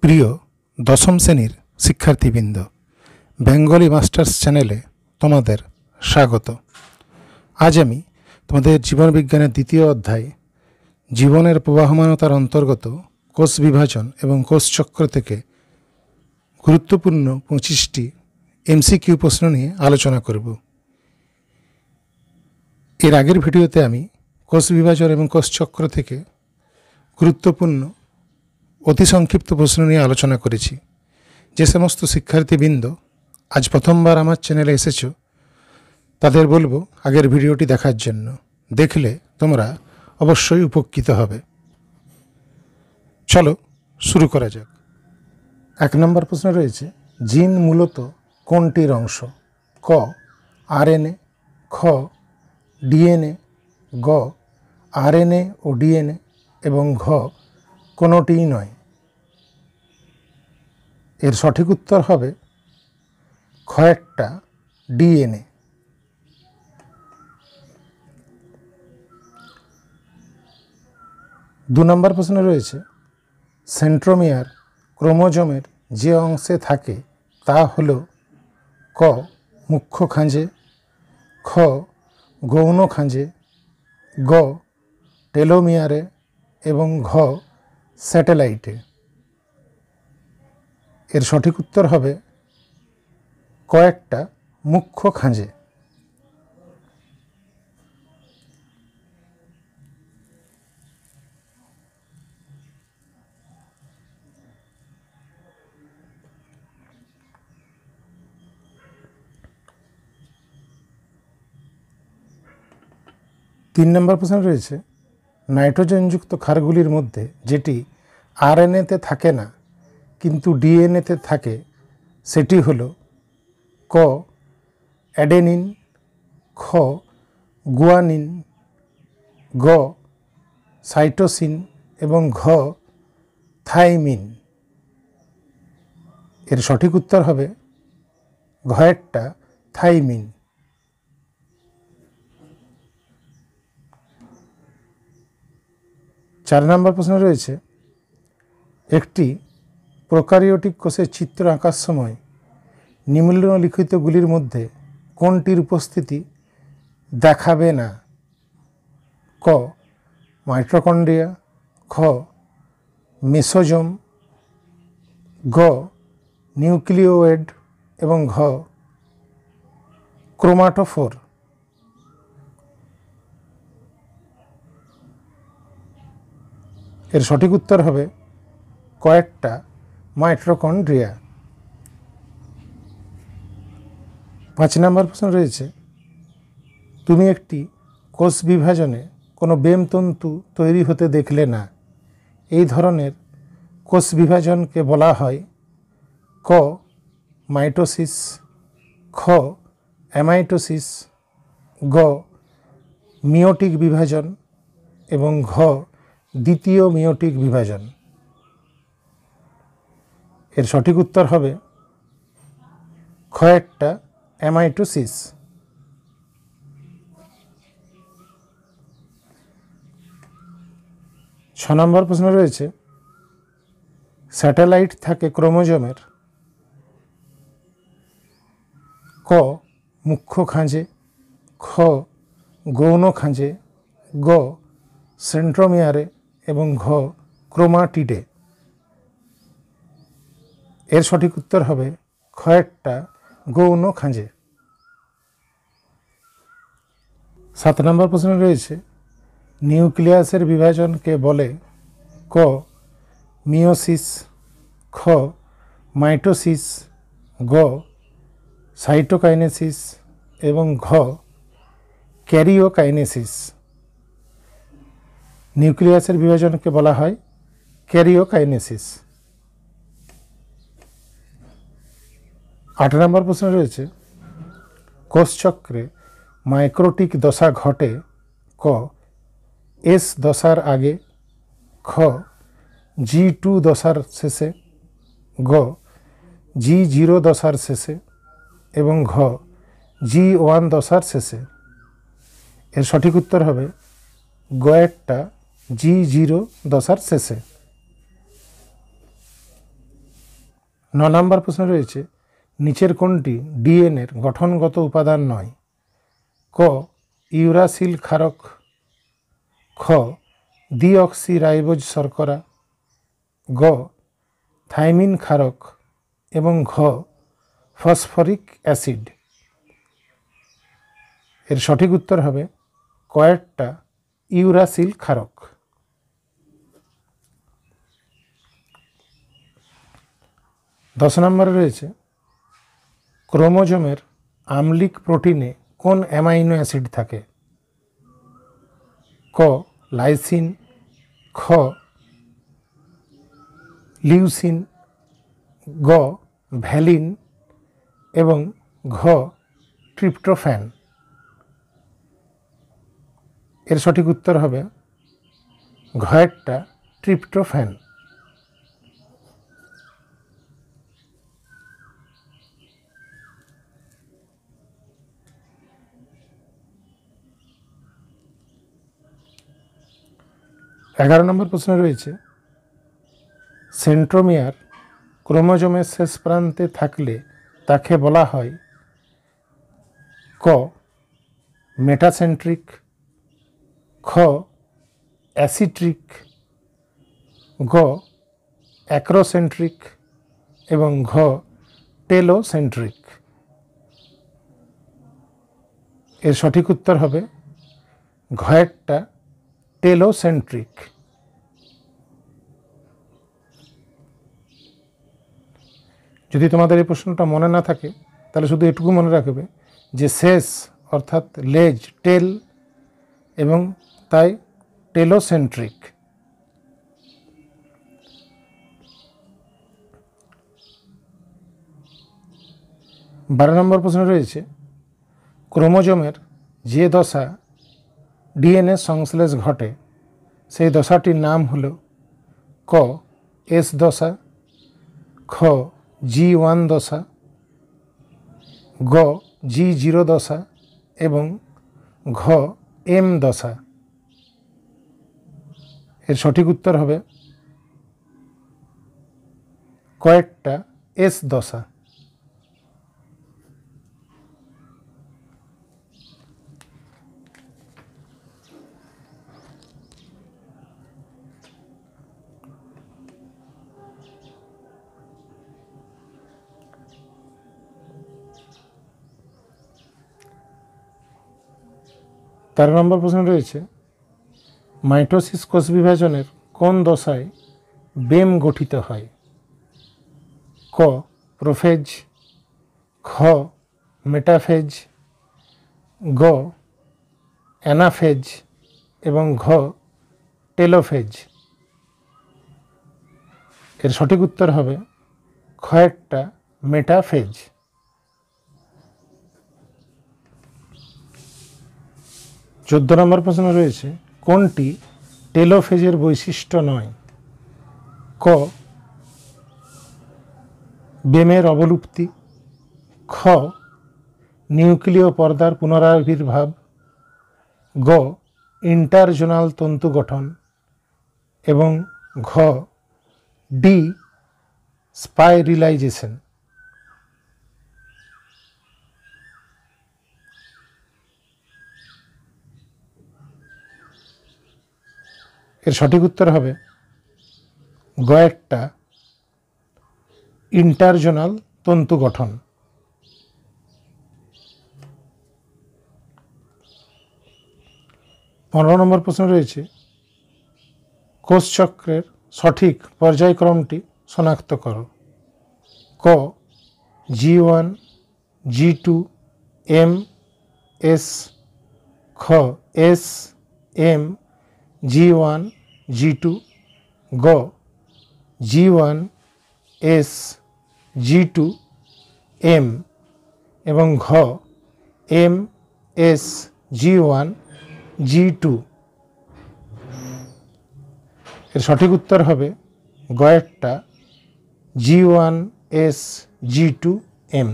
প্রিয় দশম শ্রেণীর শিক্ষার্থীবৃন্দ, বেঙ্গলি মাস্টার্স চ্যানেলে তোমাদের স্বাগত। আজ আমি তোমাদের জীবনবিজ্ঞানের দ্বিতীয় অধ্যায় জীবনের প্রবাহমানতার অন্তর্গত কোষ বিভাজন এবং কোষচক্র থেকে গুরুত্বপূর্ণ 25টি এমসিকিউ প্রশ্ন নিয়ে আলোচনা করব। এর আগের ভিডিওতে আমি কোষ বিভাজন এবং কোষচক্র থেকে গুরুত্বপূর্ণ অতি সংক্ষিপ্ত প্রশ্ন নিয়ে আলোচনা করেছি। যে সমস্ত শিক্ষার্থীবৃন্দ আজ প্রথমবার আমার চ্যানেলে এসেছো তাদের বলবো আগের ভিডিওটি দেখার জন্য। দেখলে তোমরা অবশ্যই উপকৃত হবে। চলো শুরু করা যাক। 1 নম্বর প্রশ্ন রয়েছে, জিন মূলত কোনটির অংশ? ক আরএনএ, খ ডিএনএ, গ আরএনএ ও ডিএনএ এবং ঘ কোনোটিই নয়। এর সঠিক উত্তর হবে খ একটা ডিএনএ। 2 নম্বর প্রশ্ন রয়েছে, সেন্ট্রোমিয়ার ক্রোমোজোমের যে অংশে থাকে তা হল ক মুখ্য খাঁজে, খ গৌণ খাঁজে, গ টেলোমিয়ারে এবং ঘ স্যাটেলাইটে। এর সঠিক উত্তর হবে কয়েকটা মুখ্য খাঁজে। 3 নম্বর প্রশ্ন রয়েছে, নাইট্রোজেনযুক্ত ক্ষারগুলির মধ্যে যেটি আরএনএতে থাকে না কিন্তু ডিএনএতে থাকে সেটি হল ক অ্যাডেনিন, খ গুয়ানিন, গ সাইটোসিন এবং ঘ থাইমিন। এর সঠিক উত্তর হবে ঘ একটা থাইমিন। 4 নম্বর প্রশ্ন রয়েছে, একটি প্রোক্যারিওটিক কোষের চিত্র আঁকার সময় নিম্নলিখিতগুলির মধ্যে কোনটির উপস্থিতি দেখাবে না? ক মাইটোকন্ড্রিয়া, খ মেসোজোম, গ নিউক্লিওয়েড এবং ঘ ক্রোমাটোফোর। এর সঠিক উত্তর হবে কয়েকটা মাইটোকন্ড্রিয়া। 5 নম্বর প্রশ্ন রয়েছে, তুমি একটি কোষ বিভাজনে কোনো বেমতন্তু তৈরি হতে দেখলে না। এই ধরনের কোষ বিভাজনকে বলা হয় ক মাইটোসিস, খ অ্যামাইটোসিস, গ মিওটিক বিভাজন এবং ঘ দ্বিতীয় মিওটিক বিভাজন। এর সঠিক উত্তর হবে খ একটা অ্যামাইটোসিস। 6 নম্বর প্রশ্ন রয়েছে, স্যাটেলাইট থাকে ক্রোমোজোমের ক মুখ্য খাঁজে, খ গৌণ খাঁজে, গ সেন্ট্রোমিয়ারে এবং ঘ ক্রোমাটিডে। এর সঠিক উত্তর হবে খ একটা গৌণ খাঁজে। 7 নম্বর প্রশ্ন রয়েছে, নিউক্লিয়াসের বিভাজনকে বলে ক মিওসিস, খ মাইটোসিস, গ সাইটোকাইনেসিস এবং ঘ ক্যারিওকাইনেসিস। নিউক্লিয়াসের বিভাজনকে বলা হয় ক্যারিওকাইনেসিস। 8 নম্বর প্রশ্ন রয়েছে, কোষচক্রে মাইক্রোটিক দশা ঘটে ক এস দশার আগে, খ G2 দশার শেষে, গ G0 দশার শেষে এবং ঘ G1 দশার শেষে। এর সঠিক উত্তর হবে গ একটা G0 দশার শেষে। নম্বর প্রশ্ন রয়েছে, নিচের কোনটি ডিএনএর গঠনগত উপাদান নয়? ক ইউরাসিল ক্ষারক, খ ডিঅক্সিরাইবোজ শর্করা, গ থাইমিন ক্ষারক এবং ঘ ফসফরিক অ্যাসিড। এর সঠিক উত্তর হবে কয়েকটা ইউরাসিল ক্ষারক। 10 নম্বরে রয়েছে, ক্রোমোজোমের আম্লিক প্রোটিনে কোন অ্যামাইনো অ্যাসিড থাকে? ক লাইসিন, খ লিউসিন, গ ভ্যালিন এবং ঘ ট্রিপ্টোফ্যান। এর সঠিক উত্তর হবে ঘয়েরটা ট্রিপ্টোফ্যান। এগারো নম্বর প্রশ্ন রয়েছে, সেন্ট্রোমিয়ার ক্রোমোজোমের শেষ প্রান্তে থাকলে তাকে বলা হয় ক মেটাসেন্ট্রিক, খ অ্যাসিট্রিক, গ অ্যাক্রোসেন্ট্রিক এবং ঘ টেলোসেন্ট্রিক। এর সঠিক উত্তর হবে ঘয়েরটা টেলোসেন্ট্রিক। যদি তোমাদের এই প্রশ্নটা মনে না থাকে তাহলে শুধু এটুকু মনে রাখবে যে শেষ অর্থাৎ লেজ টেল এবং তাই টেলোসেন্ট্রিক। 12 নম্বর প্রশ্ন রয়েছে, ক্রোমোজোমের যে দশা ডিএনএ সংশ্লেষ ঘটে সেই দশাটির নাম হল ক এস দশা, খ G1 দশা, গ G0 দশা এবং ঘ M দশা। এর সঠিক উত্তর হবে কয়েকটা এস দশা। তেরো নম্বর প্রশ্ন রয়েছে, মাইটোসিস কোষ বিভাজনের কোন দশায় বেম গঠিত হয়? ক প্রোফেজ, খ মেটাফেজ, গ অ্যানাফেজ এবং ঘ টেলোফেজ। এর সঠিক উত্তর হবে ক্ষয়েরটা মেটাফেজ। 14 নম্বর প্রশ্ন রয়েছে, কোনটি টেলোফেজের বৈশিষ্ট্য নয়? ক বেমের অবলুপ্তি, খ নিউক্লিয় পর্দার পুনরাবির্ভাব, গ ইন্টারজোনাল তন্তু গঠন এবং ঘ ডি স্পাইরিলাইজেশন। এর সঠিক উত্তর হবে গয়েরটা ইন্টারজোনাল তন্তু গঠন। 15 নম্বর প্রশ্ন রয়েছে, কোষচক্রের সঠিক পর্যায়ক্রমটি শনাক্ত করো। ক G1, G2, M, S, খ S, M, G1, G2, গ G1, S, G2, M এবং ঘ M, S, G1, G2। এর সঠিক উত্তর হবে গয়েরটা G1, S, G2, M।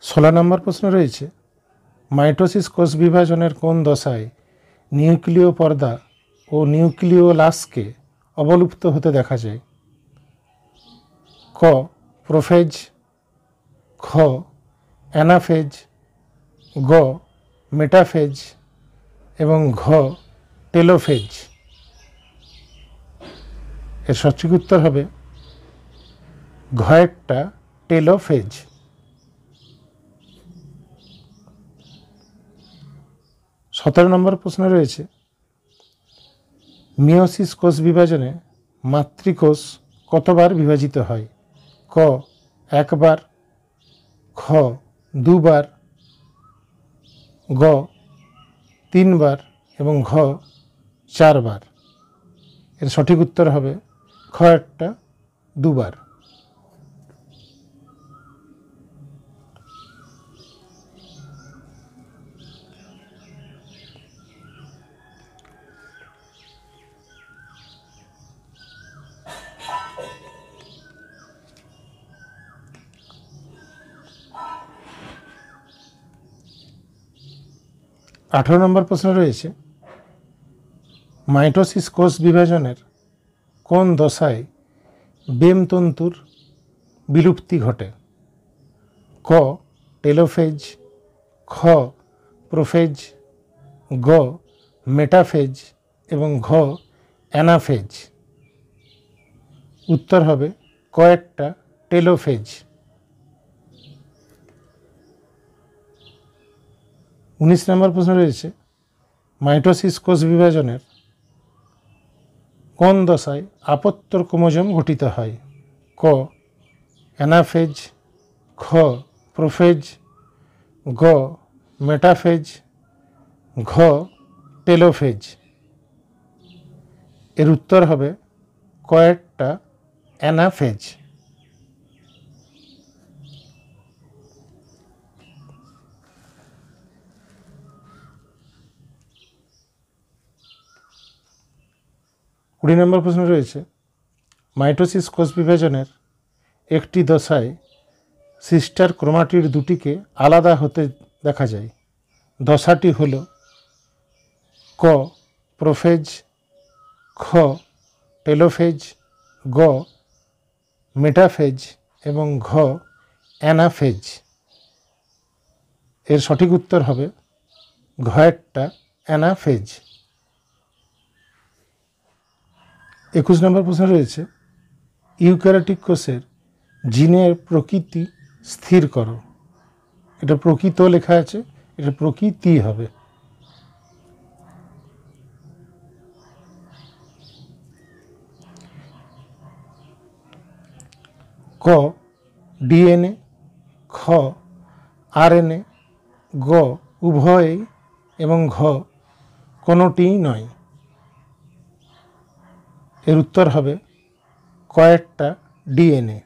16 নম্বর প্রশ্ন রয়েছে, মাইটোসিস কোষ বিভাজনের কোন দশায় নিউক্লিয় পর্দা ও নিউক্লিওলাসকে অবলুপ্ত হতে দেখা যায়? ক প্রোফেজ, খ অ্যানাফেজ, গ মেটাফেজ এবং ঘ টেলোফেজ। এর সঠিক উত্তর হবে ঘ একটা টেলোফেজ। 17 নম্বর প্রশ্ন রয়েছে, মিওসিস কোষ বিভাজনে মাতৃকোষ কতবার বিভাজিত হয়? ক একবার, খ দুবার, গ তিনবার এবং ঘ চারবার। এর সঠিক উত্তর হবে খ একটা দুবার। আঠারো নম্বর প্রশ্ন রয়েছে, মাইটোসিস কোষ বিভাজনের কোন দশায় বেম তন্তুর বিলুপ্তি ঘটে? ক টেলোফেজ, খ প্রোফেজ, গ মেটাফেজ এবং ঘ অ্যানাফেজ। উত্তর হবে ক একটা টেলোফেজ। 19 নম্বর প্রশ্ন রয়েছে, মাইটোসিস কোষ বিভাজনের কোন দশায় আপত্তর ক্রোমোজোম গঠিত হয়? ক অ্যানাফেজ, খ প্রোফেজ, গ মেটাফেজ, ঘ টেলোফেজ। এর উত্তর হবে ক একটা অ্যানাফেজ। 20 নম্বর প্রশ্ন রয়েছে, মাইটোসিস কোষ বিভাজনের একটি দশায় সিস্টার ক্রোমাটিড দুটিকে আলাদা হতে দেখা যায়। দশাটি হল ক প্রোফেজ, খ টেলোফেজ, গ মেটাফেজ এবং ঘ অ্যানাফেজ। এর সঠিক উত্তর হবে ঘ একটা অ্যানাফেজ। 21 নম্বর প্রশ্ন রয়েছে, ইউক্যারিওটিক কোষের জিনের প্রকৃতি স্থির করো। এটা প্রকৃত লেখা আছে, এটা প্রকৃতি হবে। ক ডিএনএ, খ আরএনএ, গ উভয়ই এবং ঘ কোনোটিই নয়। এর উত্তর হবে কয়েকটা ডিএনএ।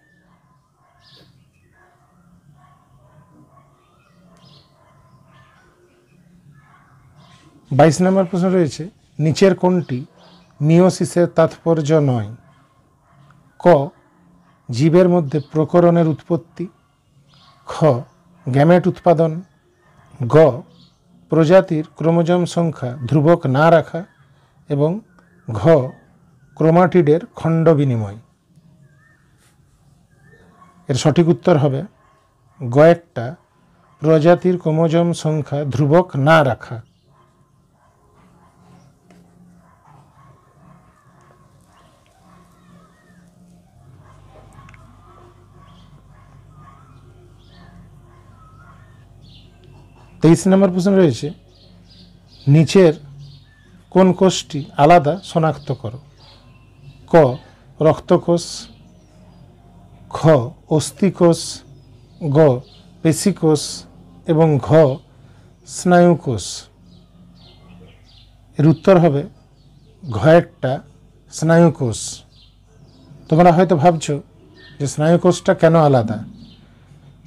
22 নম্বর প্রশ্ন রয়েছে, নিচের কোনটি মিওসিসের তাৎপর্য নয়? ক জীবের মধ্যে প্রকরণের উৎপত্তি, খ গ্যামেট উৎপাদন, গ প্রজাতির ক্রোমোজোম সংখ্যা ধ্রুবক না রাখা এবং ঘ ক্রোমাটিডের খণ্ড বিনিময়। এর সঠিক উত্তর হবে গ একটা প্রজাতির ক্রোমোজোম সংখ্যা ধ্রুবক না রাখা। তেইশ নম্বর প্রশ্ন রয়েছে, নিচের কোন কোষটি আলাদা শনাক্ত করো? ক রক্তকোষ, খ অস্থিকোষ, গ পেশিকোষ এবং ঘ স্নায়ুকোষ। এর উত্তর হবে ঘ একটা স্নায়ুকোষ। তোমরা হয়তো ভাবছো যে স্নায়ুকোষটা কেন আলাদা।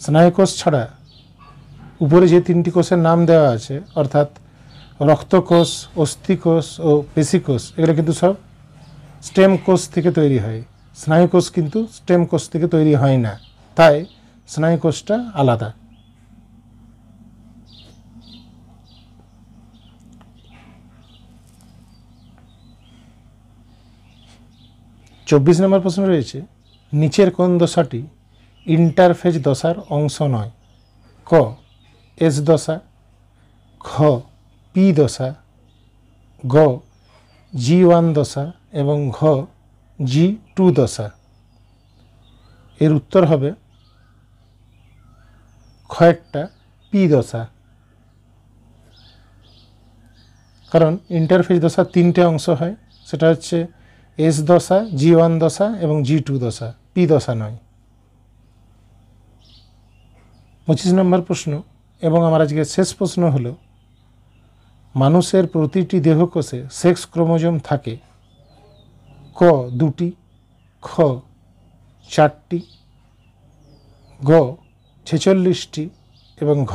স্নায়ুকোষ ছাড়া উপরে যে তিনটি কোষের নাম দেওয়া আছে, অর্থাৎ রক্তকোষ, অস্থিকোষ ও পেশিকোষ, এগুলো কিন্তু সব স্টেম কোষ থেকে তৈরি হয়। স্নায়ুকোষ কিন্তু স্টেম কোষ থেকে তৈরি হয় না, তাই স্নায়ুকোষটা আলাদা। 24 নম্বর প্রশ্ন রয়েছে, নিচের কোন দশাটি ইন্টারফেজ দশার অংশ নয়? ক এস দশা, খ পি দশা, গ G1 দশা এবং ঘ G2 দশা। এর উত্তর হবে খ একটা পি দশা। কারণ ইন্টারফেজ দশা 3টে অংশ হয়, সেটা হচ্ছে এস দশা, G1 দশা এবং G2 দশা, পি দশা নয়। 25 নম্বর প্রশ্ন এবং আমার আজকের শেষ প্রশ্ন হলো, মানুষের প্রতিটি দেহকোষে সেক্স ক্রোমোজোম থাকে? ক 2টি, খ 4টি, গ 46টি এবং ঘ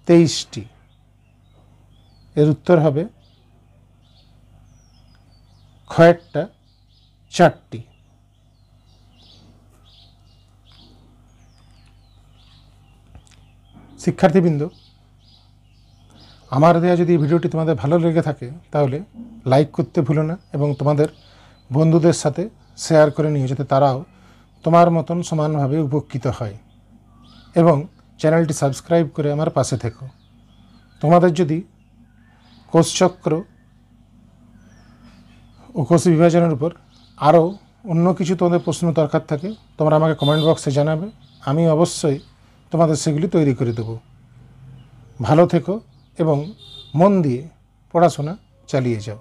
23টি। এর উত্তর হবে খ একটা 4টি। শিক্ষার্থীবৃন্দ, আমার দেওয়া যদি ভিডিওটি তোমাদের ভালো লেগে থাকে তাহলে লাইক করতে ভুলো না এবং তোমাদের বন্ধুদের সাথে শেয়ার করে নিও, যাতে তারাও তোমার মতন সমানভাবে উপকৃত হয়। এবং চ্যানেলটি সাবস্ক্রাইব করে আমার পাশে থেকো। তোমাদের যদি কোষচক্র ও কোষ বিভাজনের উপর আরও অন্য কিছু তোমাদের প্রশ্ন দরকার থাকে, তোমরা আমাকে কমেন্ট বক্সে জানাবে। আমি অবশ্যই তোমাদের সেগুলি তৈরি করে দেব। ভালো থেকো এবং মন দিয়ে পড়াশোনা চালিয়ে যাও।